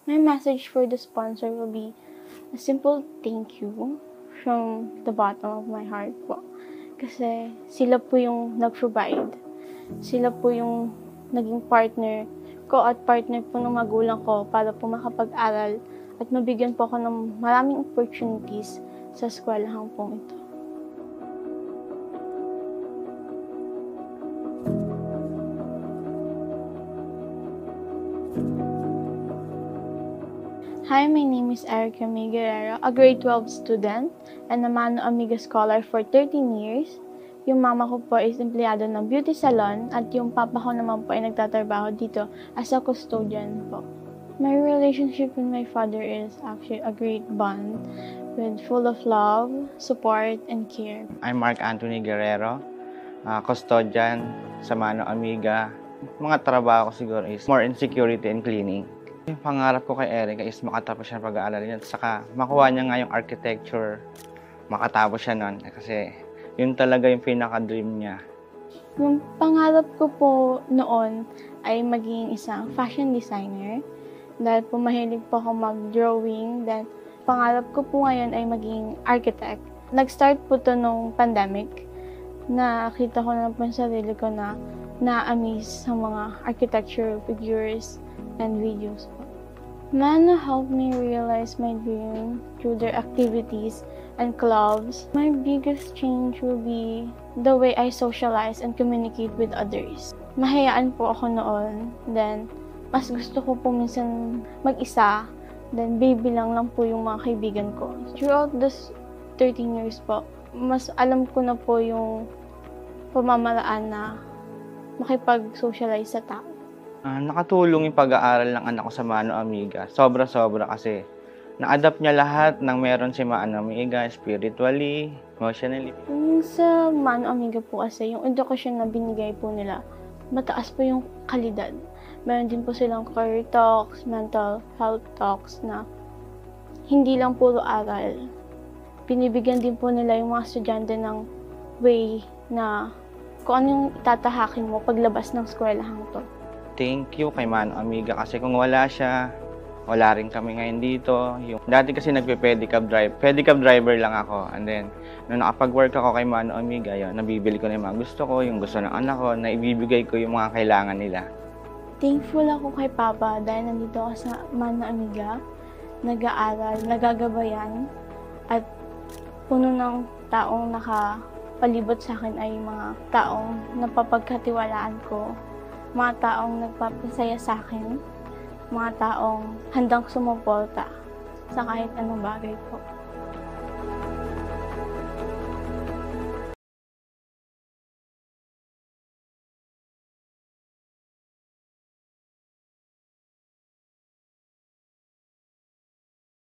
My message for the sponsor will be a simple thank you from the bottom of my heart po. Kasi sila po yung nag-provide. Sila po yung naging partner ko at partner po ng magulang ko para po makapag-aral at mabigyan po ako ng maraming opportunities sa eskwelahan po ito. Hi, my name is Erica May Guerrero, a grade 12 student and a Mano Amiga Scholar for 13 years. Yung mama ko po is empleyado ng beauty salon at yung papa ko naman po ay nagtatrabaho dito as a custodian po. My relationship with my father is actually a great bond with full of love, support, and care. I'm Mark Anthony Guerrero, custodian sa Mano Amiga. Mga trabaho ko siguro is more in security and cleaning. Yung pangarap ko kay Erica is makatapos siya ng pag-aaral niya at saka makuha niya nga yung architecture, makatapos siya nun. Kasi yun talaga yung pinaka-dream niya. Yung pangarap ko po noon ay maging isang fashion designer. Dahil po mahilig po ako mag-drawing. Then pangarap ko po ngayon ay maging architect. Nag-start po to nung pandemic. Nakita ko na po sa sarili ko na na-amaze sa mga architecture figures and videos po. Mano helped me realize my dream through their activities and clubs. My biggest change will be the way I socialize and communicate with others. Mahayaan po ako noon. Then, mas gusto ko po minsan mag-isa. Then, baby lang po yung mga kaibigan ko. Throughout this 13 years po, mas alam ko na po yung pamamaraan na makipag-socialize sa tao. Nakatulong yung pag-aaral ng anak ko sa Mano Amiga. Sobra-sobra kasi na-adapt niya lahat ng meron si Mano Amiga, spiritually, emotionally. Yung sa Mano Amiga po kasi, yung edukasyon na binigay po nila, mataas po yung kalidad. Meron din po silang career talks, mental health talks na hindi lang puro aral. Binibigyan din po nila yung mga estudyante ng way na kung ano yung itatahakin mo paglabas ng eskwelahang to. Thank you kay Mano Amiga kasi kung wala siya, wala rin kami ngayon dito. Dati kasi pedicab driver lang ako. And then, nung nakapag-work ako kay Mano Amiga, yun, nabibili ko na yung mga gusto ko, yung gusto ng anak ko, na ibibigay ko yung mga kailangan nila. Thankful ako kay Papa dahil nandito ako sa Mano Amiga, nag-aaral, nagagabayan, at puno ng taong nakapalibot sa akin ay mga taong napapagkatiwalaan ko, mga taong nagpapasaya sa akin, mga taong handang sumuporta sa kahit anong bagay po.